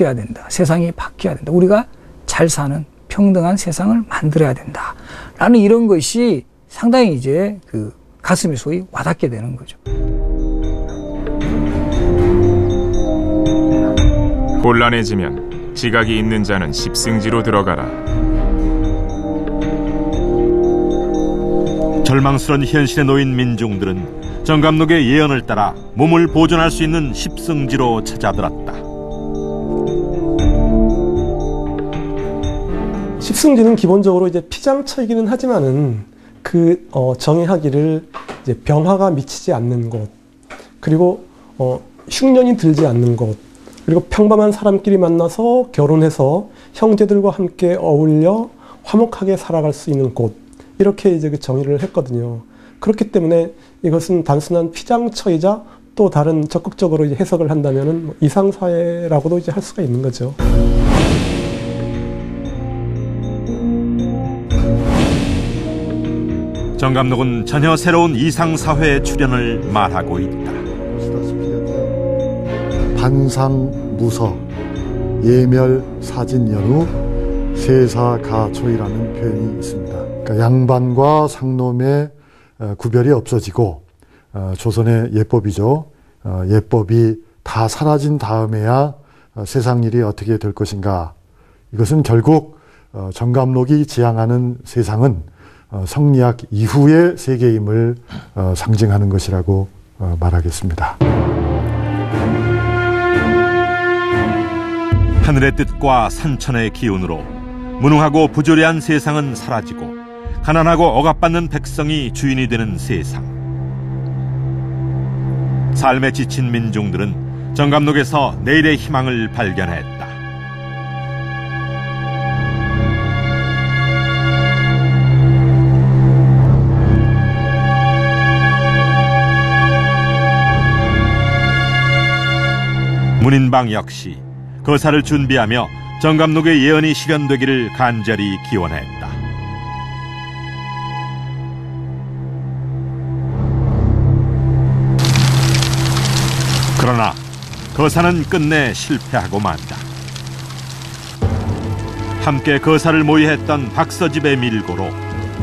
바뀌어야 된다. 세상이 바뀌어야 된다. 우리가 잘 사는 평등한 세상을 만들어야 된다. 라는 이런 것이 상당히 이제 그 가슴에 소위 와닿게 되는 거죠. 곤란해지면 지각이 있는 자는 십승지로 들어가라. 절망스런 현실에 놓인 민중들은 정감독의 예언을 따라 몸을 보존할 수 있는 십승지로 찾아들었다. 십승지는 기본적으로 이제 피장처이기는 하지만은 정의하기를 이제 병화가 미치지 않는 곳, 그리고 흉년이 들지 않는 곳, 그리고 평범한 사람끼리 만나서 결혼해서 형제들과 함께 어울려 화목하게 살아갈 수 있는 곳, 이렇게 이제 그 정의를 했거든요. 그렇기 때문에 이것은 단순한 피장처이자 또 다른 적극적으로 이제 해석을 한다면은 이상사회라고도 이제 할 수가 있는 거죠. 정감독은 전혀 새로운 이상사회의 출현을 말하고 있다. 반상무서, 예멸사진연후, 세사가초이라는 표현이 있습니다. 그러니까 양반과 상놈의 구별이 없어지고 조선의 예법이죠. 예법이 다 사라진 다음에야 세상 일이 어떻게 될 것인가. 이것은 결국 정감독이 지향하는 세상은 성리학 이후의 세계임을 상징하는 것이라고 말하겠습니다. 하늘의 뜻과 산천의 기운으로 무능하고 부조리한 세상은 사라지고 가난하고 억압받는 백성이 주인이 되는 세상. 삶에 지친 민중들은 정감독에서 내일의 희망을 발견했다. 문인방 역시 거사를 준비하며 정감독의 예언이 실현되기를 간절히 기원했다. 그러나 거사는 끝내 실패하고 만다. 함께 거사를 모의했던 박서집의 밀고로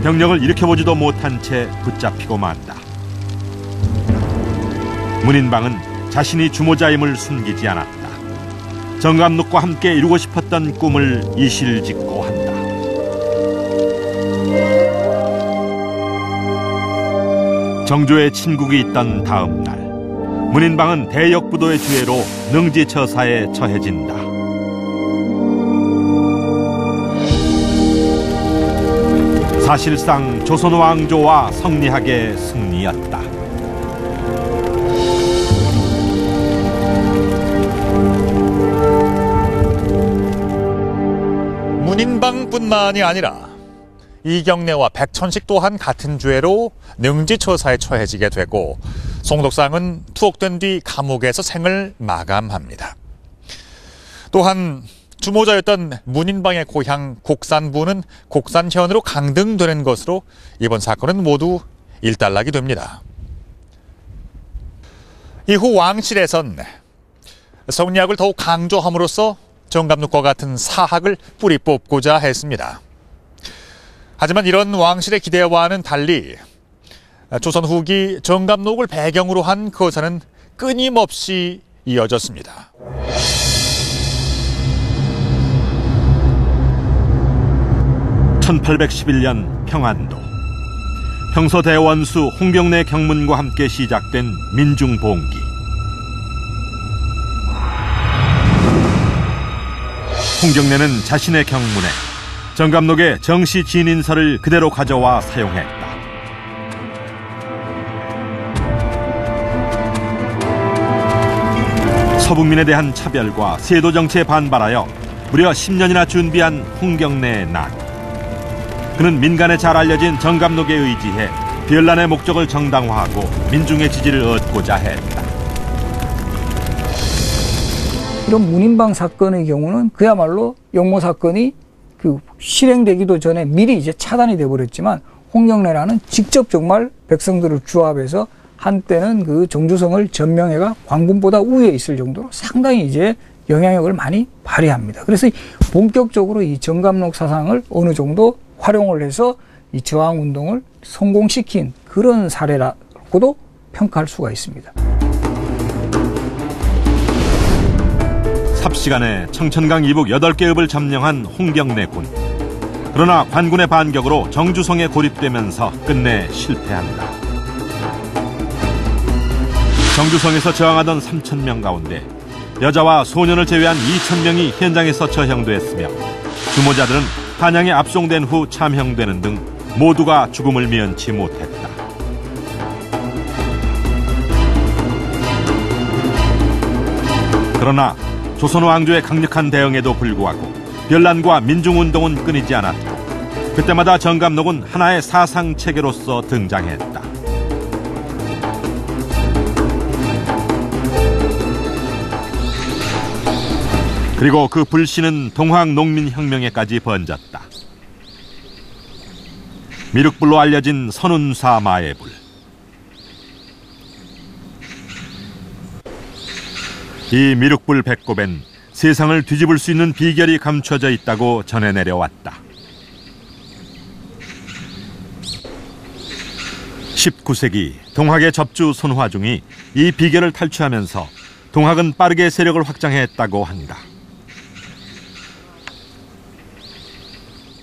병력을 일으켜보지도 못한 채 붙잡히고 만다. 문인방은 자신이 주모자임을 숨기지 않았다. 정감독과 함께 이루고 싶었던 꿈을 이실직고 한다. 정조의 친국이 있던 다음 날, 문인방은 대역부도의 주해로 능지처사에 처해진다. 사실상 조선 왕조와 성리학의 승리였다. 문인방뿐만이 아니라 이경래와 백천식 또한 같은 죄로 능지처사에 처해지게 되고 송독상은 투옥된 뒤 감옥에서 생을 마감합니다. 또한 주모자였던 문인방의 고향 곡산부는 곡산현으로 강등되는 것으로 이번 사건은 모두 일단락이 됩니다. 이후 왕실에선 성리학을 더욱 강조함으로써 정감독과 같은 사학을 뿌리 뽑고자 했습니다. 하지만 이런 왕실의 기대와는 달리 조선 후기 정감독을 배경으로 한 거사는 끊임없이 이어졌습니다. (1811년) 평안도 평소대원수 홍경래 경문과 함께 시작된 민중봉기. 홍경래는 자신의 경문에 정감독의 정시 진인서를 그대로 가져와 사용했다. 서북민에 대한 차별과 세도 정치에 반발하여 무려 10년이나 준비한 홍경래의 난. 그는 민간에 잘 알려진 정감독에 의지해 별난의 목적을 정당화하고 민중의 지지를 얻고자 했다. 이런 문인방 사건의 경우는 그야말로 용모 사건이 실행되기도 전에 미리 이제 차단이 돼버렸지만 홍경래라는 직접 정말 백성들을 규합해서 한때는 그 정주성을 전명해가 광군보다 우위에 있을 정도로 상당히 이제 영향력을 많이 발휘합니다. 그래서 본격적으로 이 정감록 사상을 어느 정도 활용을 해서 이 저항 운동을 성공시킨 그런 사례라고도 평가할 수가 있습니다. 삽시간에 청천강 이북 8개 읍을 점령한 홍경래 군. 그러나 관군의 반격으로 정주성에 고립되면서 끝내 실패합니다. 정주성에서 저항하던 3,000명 가운데 여자와 소년을 제외한 2,000명이 현장에서 처형됐으며 주모자들은 한양에 압송된 후 참형되는 등 모두가 죽음을 면치 못했다. 그러나 조선 왕조의 강력한 대응에도 불구하고 변란과 민중운동은 끊이지 않았고 그때마다 정감록은 하나의 사상체계로서 등장했다. 그리고 그 불씨는 동학농민혁명에까지 번졌다. 미륵불로 알려진 선운사 마애불. 이 미륵불 배꼽엔 세상을 뒤집을 수 있는 비결이 감춰져 있다고 전해 내려왔다. 19세기 동학의 접주 손화중이 이 비결을 탈취하면서 동학은 빠르게 세력을 확장했다고 한다.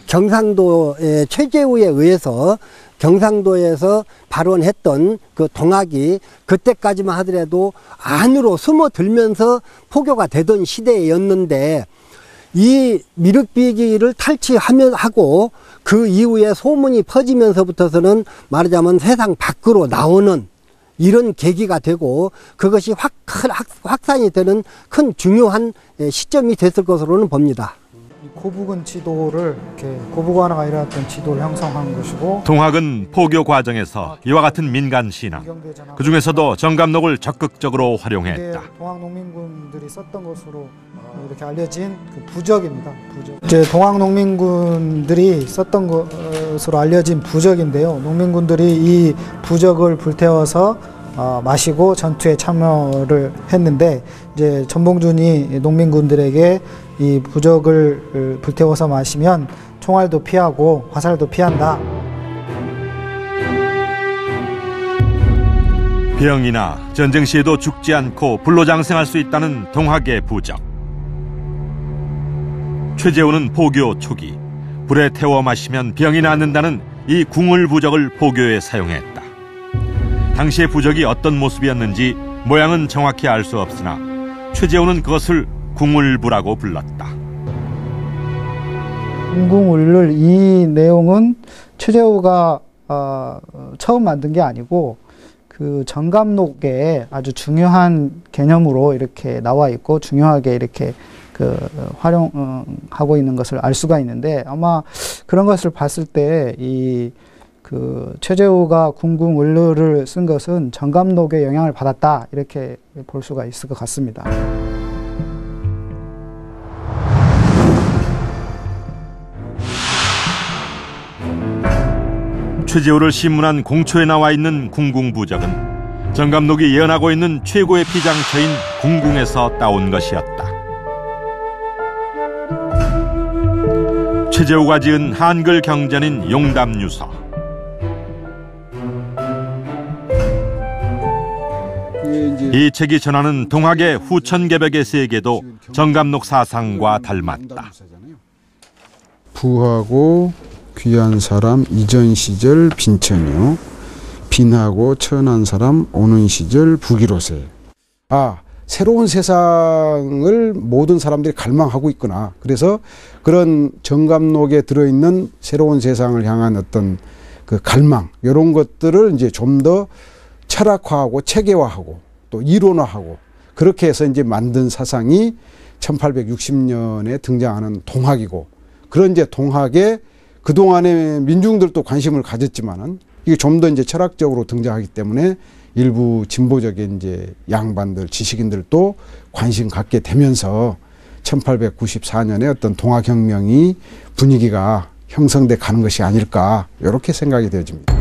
경상도의 최재우에 의해서 경상도에서 발원했던 그 동학이 그때까지만 하더라도 안으로 숨어들면서 포교가 되던 시대였는데 이 미륵비기를 탈취하고 그 이후에 소문이 퍼지면서부터서는 말하자면 세상 밖으로 나오는 이런 계기가 되고 그것이 확산이 되는 큰 중요한 시점이 됐을 것으로는 봅니다. 고북은 지도를 이렇게 고북완화가 일어났던 지도를 형성한 것이고 동학은 포교 과정에서 이와 같은 민간 신앙, 그 중에서도 정감록을 적극적으로 활용했다. 동학 농민군들이 썼던 것으로 이렇게 알려진 그 부적입니다. 부적. 이제 동학 농민군들이 썼던 것으로 알려진 부적인데요. 농민군들이 이 부적을 불태워서 마시고 전투에 참여를 했는데 이제 전봉준이 농민군들에게 이 부적을 불태워서 마시면 총알도 피하고 화살도 피한다. 병이나 전쟁 시에도 죽지 않고 불로장생할 수 있다는 동학의 부적. 최재우는 포교 초기 불에 태워 마시면 병이 낫는다는 이 궁을 부적을 포교에 사용했다. 당시의 부적이 어떤 모습이었는지 모양은 정확히 알 수 없으나 최재우는 그것을 궁울부라고 불렀다. 궁궁울을 이 내용은 최재우가 처음 만든 게 아니고 그 정감록에 아주 중요한 개념으로 이렇게 나와 있고 중요하게 이렇게 그 활용하고 있는 것을 알 수가 있는데 아마 그런 것을 봤을 때 이 그 최재우가 궁궁울루를 쓴 것은 정감록의 영향을 받았다 이렇게 볼 수가 있을 것 같습니다. 최재우를 신문한 공초에 나와 있는 궁궁부적은 정감록이 예언하고 있는 최고의 피장처인 궁궁에서 따온 것이었다. 최재우가 지은 한글 경전인 용담유서. 이 책이 전하는 동학의 후천개벽의 세계도 정감록 사상과 닮았다. 부하고 귀한 사람 이전 시절 빈천이요 빈하고 천한 사람 오는 시절 북이로세. 새로운 세상을 모든 사람들이 갈망하고 있구나. 그래서 그런 정감록에 들어있는 새로운 세상을 향한 어떤 그 갈망 이런 것들을 이제 좀 더 철학화하고 체계화하고 또 이론화하고 그렇게 해서 이제 만든 사상이 1860년에 등장하는 동학이고 그런 이제 동학에 그동안에 민중들도 관심을 가졌지만은 이게 좀 더 이제 철학적으로 등장하기 때문에 일부 진보적인 이제 양반들, 지식인들도 관심 갖게 되면서 1894년에 어떤 동학혁명이 분위기가 형성돼 가는 것이 아닐까 이렇게 생각이 되어집니다.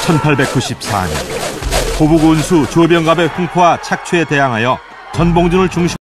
(1894년) 호북운수 조병갑의 흉포와 착취에 대항하여 전봉준을 중심